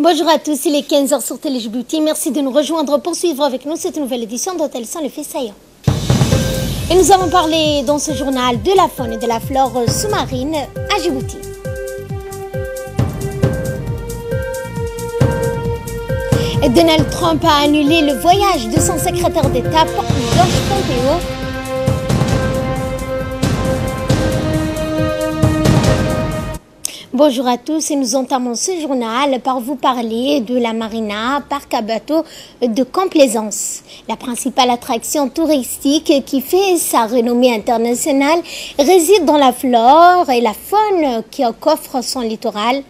Bonjour à tous, il est 15h sur Télé Djibouti. Merci de nous rejoindre pour suivre avec nous cette nouvelle édition d'Hôtel Sans le fait saillant. Et nous avons parlé dans ce journal de la faune et de la flore sous-marine à Djibouti. Donald Trump a annulé le voyage de son secrétaire d'État, George Pompeo. Bonjour à tous et nous entamons ce journal par vous parler de la marina, parc à bateaux de Complaisance. La principale attraction touristique qui fait sa renommée internationale réside dans la flore et la faune qu'offre son littoral.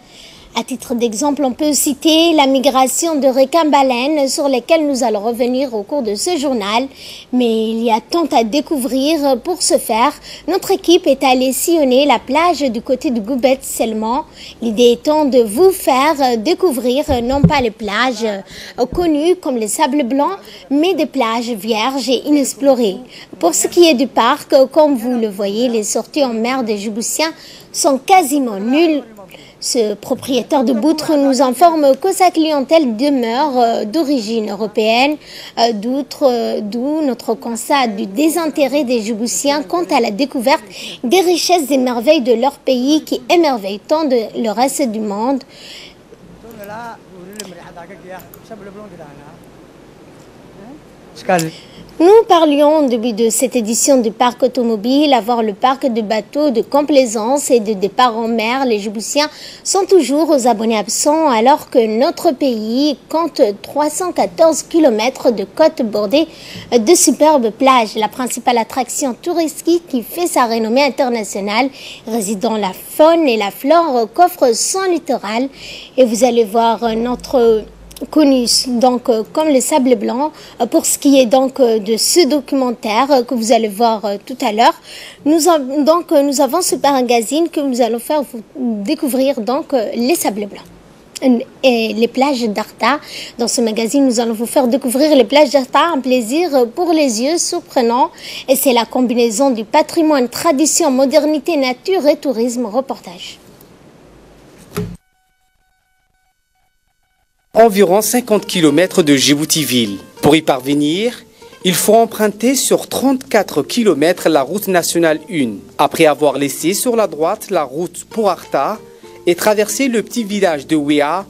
À titre d'exemple, on peut citer la migration de requins-baleines sur lesquels nous allons revenir au cours de ce journal. Mais il y a tant à découvrir. Pour ce faire, notre équipe est allée sillonner la plage du côté de Goubet seulement. L'idée étant de vous faire découvrir non pas les plages connues comme les sables blancs, mais des plages vierges et inexplorées. Pour ce qui est du parc, comme vous le voyez, les sorties en mer des Djiboutiens sont quasiment nulles. Ce propriétaire de Boutre nous informe que sa clientèle demeure d'origine européenne, d'où notre constat du désintérêt des Djiboutiens quant à la découverte des richesses et merveilles de leur pays qui émerveillent tant de le reste du monde. Nous parlions au début de cette édition du parc automobile, à voir le parc de bateaux de Complaisance et de départ en mer. Les Djiboutiens sont toujours aux abonnés absents alors que notre pays compte 314 km de côtes bordées de superbes plages. La principale attraction touristique qui fait sa renommée internationale réside dans la faune et la flore qu'offre son littoral. Et vous allez voir notre connu donc comme le sable blanc. Pour ce qui est donc de ce documentaire que vous allez voir tout à l'heure, nous avons ce magazine que nous allons faire vous découvrir donc les sables blancs et les plages d'Arta. Dans ce magazine, nous allons vous faire découvrir les plages d'Arta, un plaisir pour les yeux surprenant. Et c'est la combinaison du patrimoine, tradition, modernité, nature et tourisme. Reportage. Environ 50 km de Djibouti-Ville. Pour y parvenir, il faut emprunter sur 34 km la route nationale 1, après avoir laissé sur la droite la route pour Arta et traverser le petit village de Ouéa.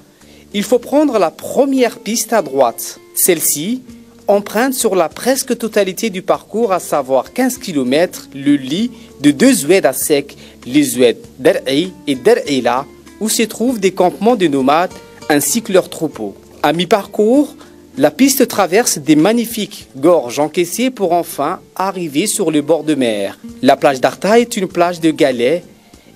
Il faut prendre la première piste à droite. Celle-ci emprunte sur la presque totalité du parcours, à savoir 15 km, le lit de deux zoueds à sec, les zoueds d'Ar'i et d'Ar'ila, où se trouvent des campements de nomades ainsi que leurs troupeaux. À mi-parcours, la piste traverse des magnifiques gorges encaissées pour enfin arriver sur le bord de mer. La plage d'Arta est une plage de galets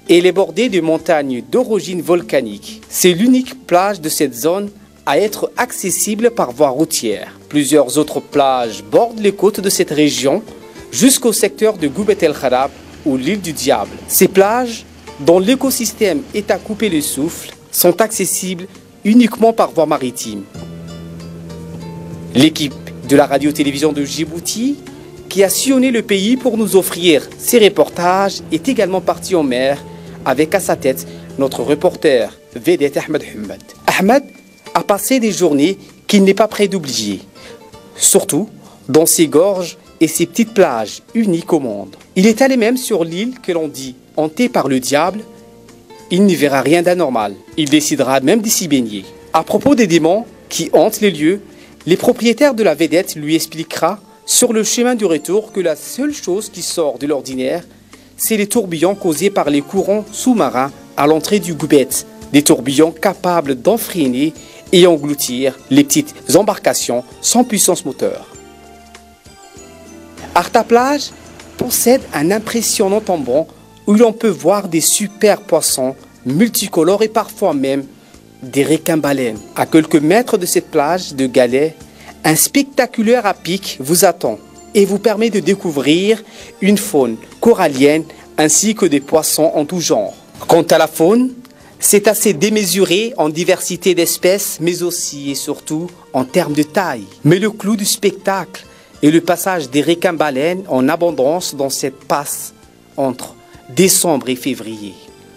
et elle est bordée de montagnes d'origine volcanique. C'est l'unique plage de cette zone à être accessible par voie routière. Plusieurs autres plages bordent les côtes de cette région jusqu'au secteur de Goubet El Kharab ou l'île du Diable. Ces plages, dont l'écosystème est à couper le souffle, sont accessibles uniquement par voie maritime. L'équipe de la radio-télévision de Djibouti, qui a sillonné le pays pour nous offrir ces reportages, est également partie en mer avec à sa tête notre reporter vedette Ahmed Hamad. Ahmed a passé des journées qu'il n'est pas prêt d'oublier, surtout dans ces gorges et ces petites plages uniques au monde. Il est allé même sur l'île que l'on dit hantée par le diable. Il n'y verra rien d'anormal. Il décidera même d'y s'y baigner. À propos des démons qui hantent les lieux, les propriétaires de la vedette lui expliquera sur le chemin du retour que la seule chose qui sort de l'ordinaire, c'est les tourbillons causés par les courants sous-marins à l'entrée du Goubet. Des tourbillons capables d'enfreiner et engloutir les petites embarcations sans puissance moteur. Arta Plage possède un impressionnant tombant où l'on peut voir des super poissons multicolores et parfois même des requins-baleines. À quelques mètres de cette plage de galets, un spectaculaire à pic vous attend et vous permet de découvrir une faune corallienne ainsi que des poissons en tout genre. Quant à la faune, c'est assez démesuré en diversité d'espèces, mais aussi et surtout en termes de taille. Mais le clou du spectacle est le passage des requins-baleines en abondance dans cette passe entre décembre et février.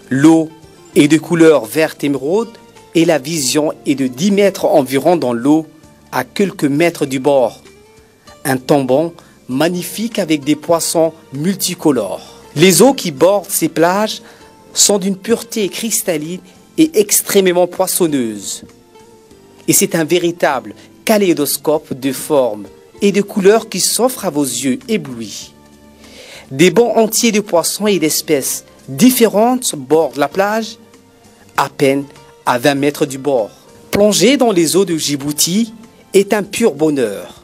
L'eau est de couleur verte émeraude et la vision est de 10 mètres environ dans l'eau, à quelques mètres du bord. Un tombant magnifique avec des poissons multicolores. Les eaux qui bordent ces plages sont d'une pureté cristalline et extrêmement poissonneuses. Et c'est un véritable kaléidoscope de formes et de couleurs qui s'offre à vos yeux éblouis. Des bancs entiers de poissons et d'espèces différentes bordent la plage, à peine à 20 mètres du bord. Plonger dans les eaux de Djibouti est un pur bonheur.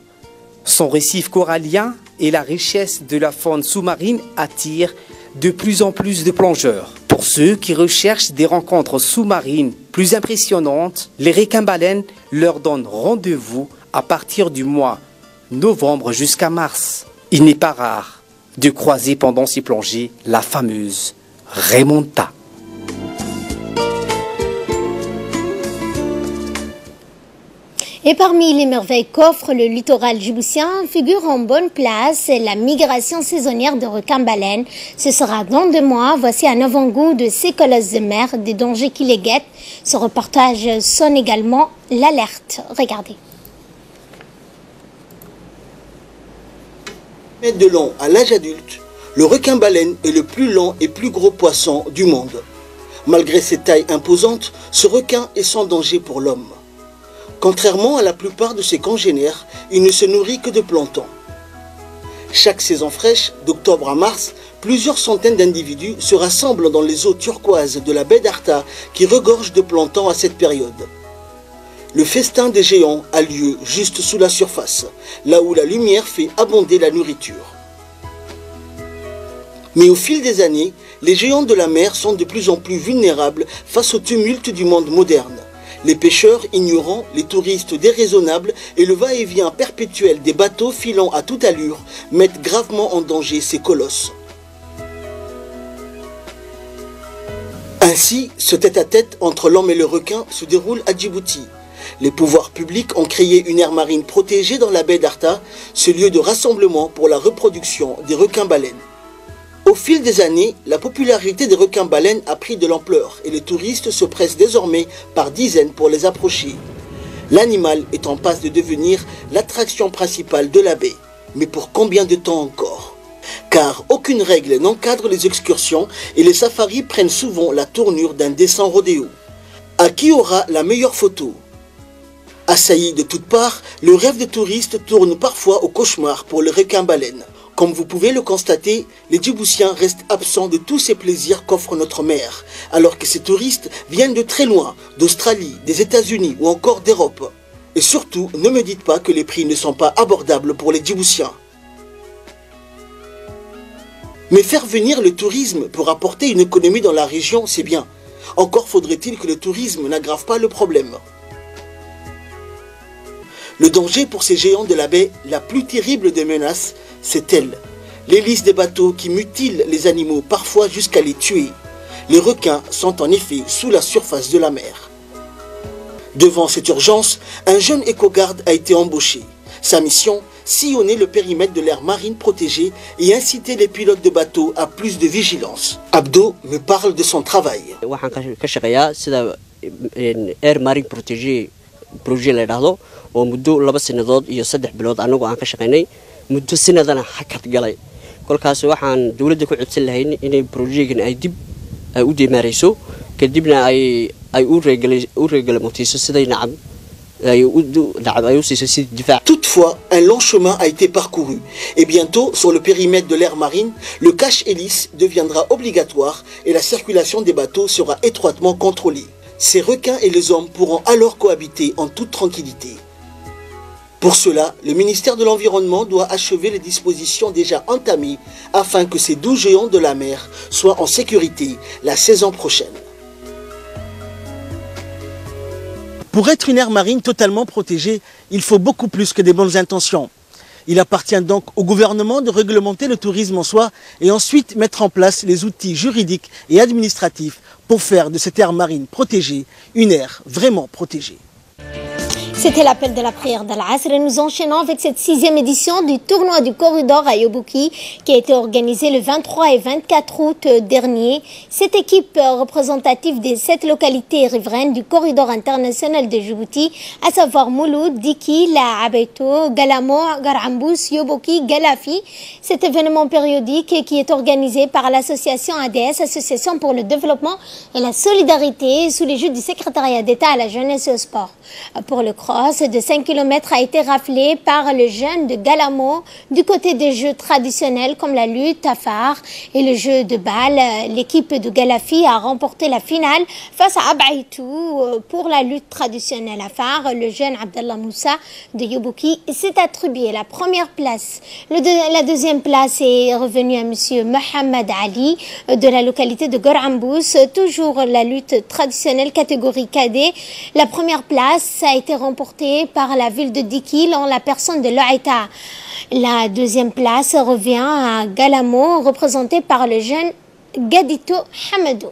Son récif corallien et la richesse de la faune sous-marine attirent de plus en plus de plongeurs. Pour ceux qui recherchent des rencontres sous-marines plus impressionnantes, les requins-baleines leur donnent rendez-vous à partir du mois novembre jusqu'à mars. Il n'est pas rare de croiser pendant ces plongées la fameuse remonta. Et parmi les merveilles qu'offre le littoral djiboutien figure en bonne place la migration saisonnière de requins-baleines. Ce sera dans 2 mois. Voici un avant-goût de ces colosses de mer, des dangers qui les guettent. Ce reportage sonne également l'alerte. Regardez. Mètres de long à l'âge adulte, le requin-baleine est le plus lent et plus gros poisson du monde. Malgré ses tailles imposantes, ce requin est sans danger pour l'homme. Contrairement à la plupart de ses congénères, il ne se nourrit que de plancton. Chaque saison fraîche, d'octobre à mars, plusieurs centaines d'individus se rassemblent dans les eaux turquoises de la baie d'Arta qui regorge de plancton à cette période. Le festin des géants a lieu juste sous la surface, là où la lumière fait abonder la nourriture. Mais au fil des années, les géants de la mer sont de plus en plus vulnérables face au tumulte du monde moderne. Les pêcheurs ignorants, les touristes déraisonnables et le va-et-vient perpétuel des bateaux filant à toute allure mettent gravement en danger ces colosses. Ainsi, ce tête-à-tête entre l'homme et le requin se déroule à Djibouti. Les pouvoirs publics ont créé une aire marine protégée dans la baie d'Arta, ce lieu de rassemblement pour la reproduction des requins-baleines. Au fil des années, la popularité des requins-baleines a pris de l'ampleur et les touristes se pressent désormais par dizaines pour les approcher. L'animal est en passe de devenir l'attraction principale de la baie. Mais pour combien de temps encore? Car aucune règle n'encadre les excursions et les safaris prennent souvent la tournure d'un décent rodéo. À qui aura la meilleure photo? Assailli de toutes parts, le rêve des touristes tourne parfois au cauchemar pour le requin-baleine. Comme vous pouvez le constater, les Djiboutiens restent absents de tous ces plaisirs qu'offre notre mer, alors que ces touristes viennent de très loin, d'Australie, des États-Unis ou encore d'Europe. Et surtout, ne me dites pas que les prix ne sont pas abordables pour les Djiboutiens. Mais faire venir le tourisme pour apporter une économie dans la région, c'est bien. Encore faudrait-il que le tourisme n'aggrave pas le problème. Le danger pour ces géants de la baie, la plus terrible des menaces, c'est elle, l'hélice des bateaux qui mutilent les animaux parfois jusqu'à les tuer. Les requins sont en effet sous la surface de la mer. Devant cette urgence, un jeune éco-garde a été embauché. Sa mission, sillonner le périmètre de l'aire marine protégée et inciter les pilotes de bateaux à plus de vigilance. Abdo me parle de son travail. projet la yiraahdo oo muddo 2 sanadood iyo 3 bilood anagu aan ka shaqeynay muddo sanadana hakad galay kolkaas waxaan dawladda ku codsan lahayn inay projectkan ay dib u diimaareyso kadibna ay u réglementiso siday nacam Toutefois, un long chemin a été parcouru et bientôt, sur le périmètre de l'aire marine, le cache-hélice deviendra obligatoire et la circulation des bateaux sera étroitement contrôlée. Ces requins et les hommes pourront alors cohabiter en toute tranquillité. Pour cela, le ministère de l'Environnement doit achever les dispositions déjà entamées afin que ces 12 géants de la mer soient en sécurité la saison prochaine. Pour être une aire marine totalement protégée, il faut beaucoup plus que des bonnes intentions. Il appartient donc au gouvernement de réglementer le tourisme en soi et ensuite mettre en place les outils juridiques et administratifs pour faire de cette aire marine protégée une aire vraiment protégée. C'était l'appel de la prière d'Al-Asr et nous enchaînons avec cette 6e édition du tournoi du corridor à Yobouki qui a été organisé le 23 et 24 août dernier. Cette équipe représentative des 7 localités riveraines du corridor international de Djibouti, à savoir Mouloud, Diki, La Abeito, Galamo, Garambous, Yobouki, Galafi. Cet événement périodique qui est organisé par l'association ADS, Association pour le développement et la solidarité, sous l'égide du secrétariat d'État à la jeunesse et au sport. Pour le cross de 5 km a été raflé par le jeune de Galamo du côté des jeux traditionnels comme la lutte à phare et le jeu de balle. L'équipe de Galafi a remporté la finale face à Abaïtou pour la lutte traditionnelle à phare. Le jeune Abdallah Moussa de Yobouki s'est attribué la première place. La deuxième place est revenue à monsieur Mohamed Ali de la localité de Gorambous. Toujours la lutte traditionnelle catégorie cadet. La première place a été remportée par la ville de Dikil en la personne de Loaïta. La deuxième place revient à Galamo, représentée par le jeune Gadito Hamadou.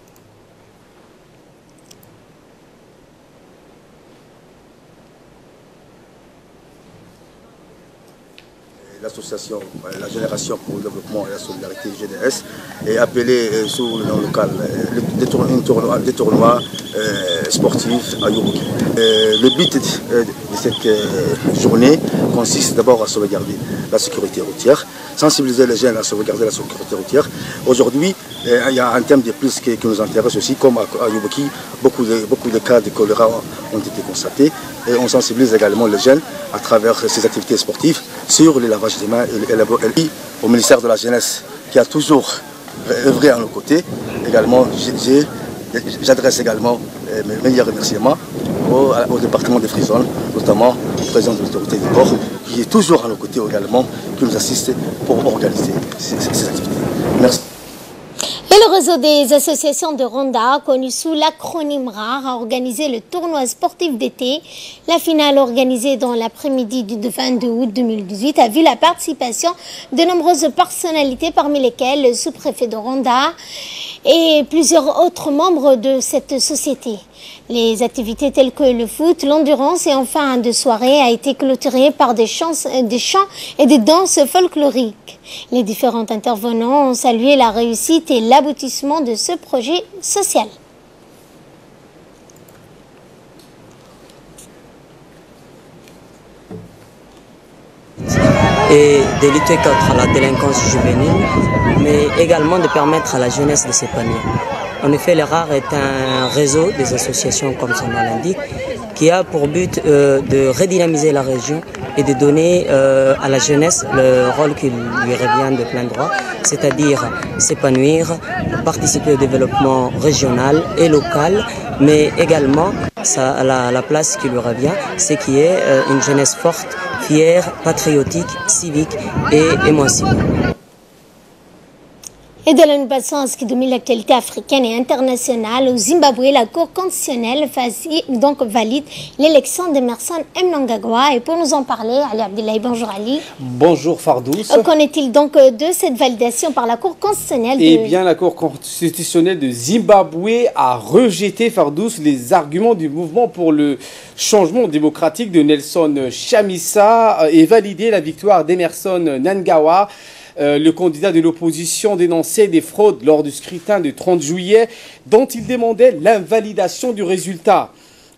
L'association La Génération pour le Développement et la Solidarité GDS est appelée sous le nom local des tournois sportifs à Yobouki. Le but de cette journée consiste d'abord à sauvegarder la sécurité routière, sensibiliser les jeunes à sauvegarder la sécurité routière. Aujourd'hui, il y a un thème de plus qui nous intéresse aussi, comme à Yobouki, beaucoup de cas de choléra ont été constatés. Et on sensibilise également les jeunes à travers ces activités sportives sur le lavage des mains et au ministère de la Jeunesse qui a toujours œuvré à nos côtés. Également, j'adresse également mes meilleurs remerciements au département de Frisone, notamment au président de l'autorité du port, qui est toujours à nos côtés également, qui nous assiste pour organiser ces activités. Merci. Et le réseau des associations de Ronda, connu sous l'acronyme RAR, a organisé le tournoi sportif d'été. La finale organisée dans l'après-midi du 22 août 2018 a vu la participation de nombreuses personnalités, parmi lesquelles le sous-préfet de Ronda et plusieurs autres membres de cette société. Les activités telles que le foot, l'endurance et enfin de soirée a été clôturée par des chants et des danses folkloriques. Les différents intervenants ont salué la réussite et l'aboutissement de ce projet social. Et de lutter contre la délinquance juvénile, mais également de permettre à la jeunesse de s'épanouir. En effet, le RAR est un réseau des associations, comme son nom l'indique, qui a pour but de redynamiser la région et de donner à la jeunesse le rôle qui lui revient de plein droit, c'est-à-dire s'épanouir, participer au développement régional et local, mais également la place qui lui revient, c'est qu'il y ait une jeunesse forte, fière, patriotique, civique et émancipée. Et de la nuisance qui domine l'actualité africaine et internationale, au Zimbabwe, la Cour constitutionnelle valide l'élection d'Emerson Mnangagwa. Et pour nous en parler, Ali Abdoulaye, bonjour Ali. Bonjour Fardous. Qu'en est-il donc de cette validation par la Cour constitutionnelle Eh bien, la Cour constitutionnelle de Zimbabwe a rejeté, Fardous, les arguments du mouvement pour le changement démocratique de Nelson Chamisa et validé la victoire d'Emerson Mnangagwa. Le candidat de l'opposition dénonçait des fraudes lors du scrutin du 30 juillet dont il demandait l'invalidation du résultat.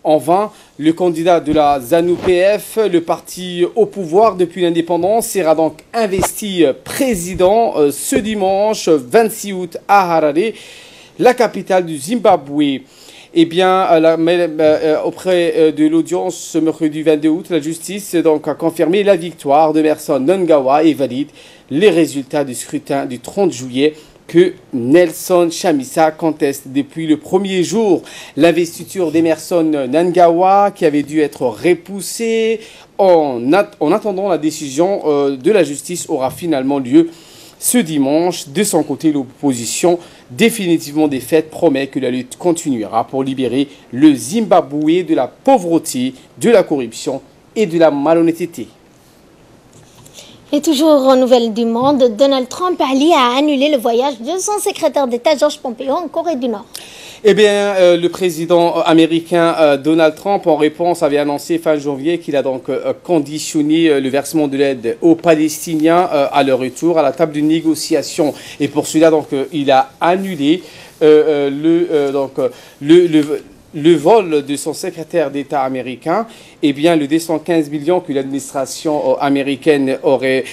En vain, le candidat de la ZANU-PF, le parti au pouvoir depuis l'indépendance, sera donc investi président ce dimanche 26 août à Harare, la capitale du Zimbabwe. Eh bien, auprès de l'audience ce mercredi 22 août, la justice donc, a confirmé la victoire d'Emerson Mnangagwa et valide les résultats du scrutin du 30 juillet que Nelson Chamisa conteste depuis le premier jour. L'investiture d'Emerson Mnangagwa, qui avait dû être repoussée en attendant la décision de la justice, aura finalement lieu ce dimanche. De son côté, l'opposition, définitivement défaite, promet que la lutte continuera pour libérer le Zimbabwe de la pauvreté, de la corruption et de la malhonnêteté. Et toujours en nouvelles du monde, Donald Trump a annulé le voyage de son secrétaire d'État George Pompeo en Corée du Nord. Eh bien, le président américain Donald Trump, en réponse, avait annoncé fin janvier qu'il a donc conditionné le versement de l'aide aux Palestiniens à leur retour à la table de négociation. Et pour cela, donc, il a annulé le vol de son secrétaire d'État américain. Eh bien, le 215 millions que l'administration américaine aurait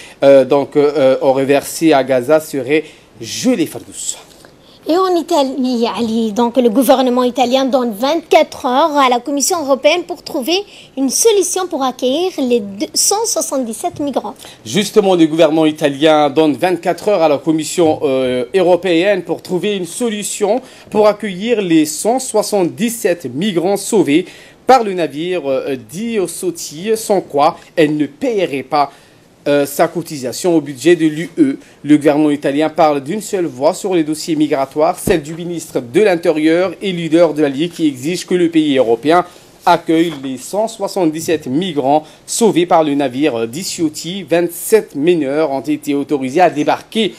versé à Gaza serait gelé, Fardous. Et en Italie, Ali, donc le gouvernement italien donne 24 heures à la Commission européenne pour trouver une solution pour accueillir les 177 migrants. Justement, le gouvernement italien donne 24 heures à la Commission européenne pour trouver une solution pour accueillir les 177 migrants sauvés par le navire Diosoti, sans quoi elle ne paierait pas sa cotisation au budget de l'UE. Le gouvernement italien parle d'une seule voix sur les dossiers migratoires, celle du ministre de l'Intérieur et leader de la Ligue qui exige que le pays européen accueille les 177 migrants sauvés par le navire Diosoti. 27 mineurs ont été autorisés à débarquer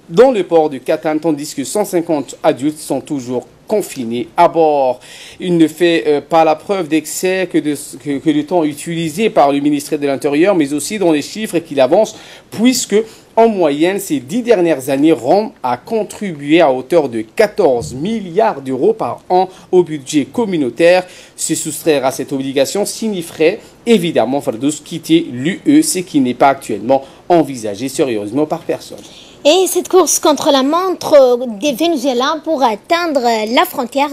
dans le port de Catane, tandis que 150 adultes sont toujours confinés à bord. Il ne fait pas la preuve d'excès que le temps utilisé par le ministère de l'Intérieur, mais aussi dans les chiffres qu'il avance, puisque en moyenne, ces 10 dernières années, Rome a contribué à hauteur de 14 milliards d'euros par an au budget communautaire. Se soustraire à cette obligation signifierait évidemment, Fardous, quitter l'UE, ce qui n'est pas actuellement envisagé sérieusement par personne. Et cette course contre la montre des Vénézuéliens pour atteindre la frontière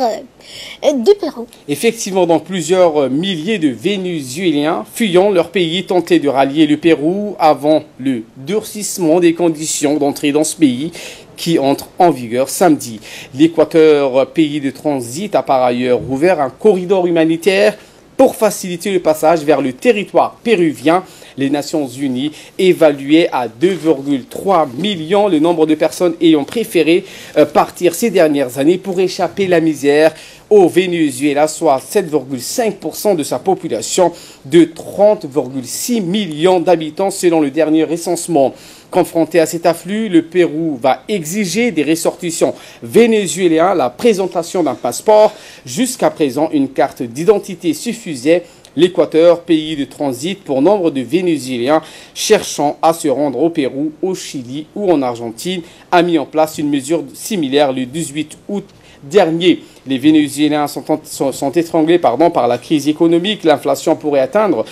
du Pérou. Effectivement, donc plusieurs milliers de Vénézuéliens fuyant leur pays tentaient de rallier le Pérou avant le durcissement des conditions d'entrée dans ce pays qui entre en vigueur samedi. L'Équateur, pays de transit, a par ailleurs ouvert un corridor humanitaire pour faciliter le passage vers le territoire péruvien. Les Nations Unies évaluaient à 2,3 millions le nombre de personnes ayant préféré partir ces dernières années pour échapper à la misère au Venezuela, soit 7,5% de sa population de 30,6 millions d'habitants selon le dernier recensement. Confronté à cet afflux, le Pérou va exiger des ressortissants vénézuéliens la présentation d'un passeport. Jusqu'à présent, une carte d'identité suffisait. L'Équateur, pays de transit pour nombre de Vénézuéliens cherchant à se rendre au Pérou, au Chili ou en Argentine, a mis en place une mesure similaire le 18 août dernier. Les Vénézuéliens sont étranglés par la crise économique. L'inflation pourrait atteindre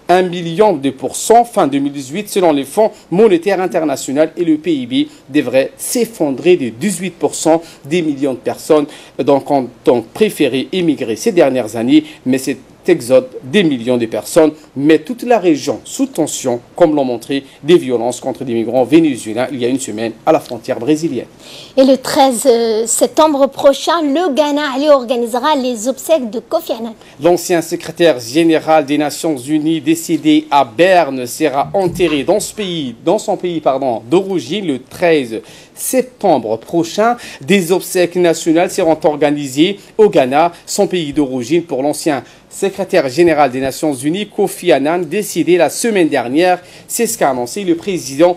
1 million de % fin 2018 selon les fonds monétaires internationaux, et le PIB devrait s'effondrer de 18%. Des millions de personnes ont préféré émigrer ces dernières années, mais cet exode des millions de personnes met toute la région sous tension, comme l'ont montré des violences contre des migrants vénézuéliens il y a une semaine à la frontière brésilienne. Et le 13 septembre prochain, le Ghana organisera les obsèques de Kofi Annan. L'ancien secrétaire général des Nations Unies décédé à Berne sera enterré dans son pays d'origine le 13 septembre prochain. Des obsèques nationales seront organisées au Ghana, son pays d'origine, pour l'ancien secrétaire général des Nations Unies, Kofi Annan, décédé la semaine dernière. C'est ce qu'a annoncé le président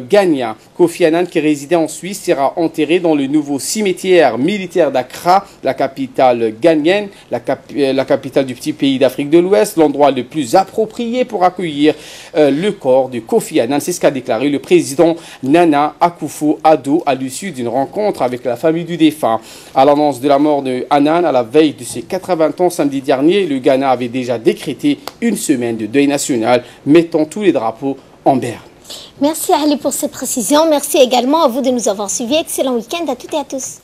ghanéen. Kofi Annan, qui résidait en Suisse, sera enterré dans le nouveau cimetière militaire d'Accra, la capitale ghanéenne, la capitale du petit pays d'Afrique de l'Ouest, l'endroit le plus approprié pour accueillir le corps de Kofi Annan. C'est ce qu'a déclaré le président Nana Akufo-Addo à l'issue d'une rencontre avec la famille du défunt. À l'annonce de la mort de Annan, à la veille de ses 80 ans samedi dernier, le Ghana avait déjà décrété une semaine de deuil national, mettant tous les drapeaux en berne. Merci Ali pour ces précisions. Merci également à vous de nous avoir suivis. Excellent week-end à toutes et à tous.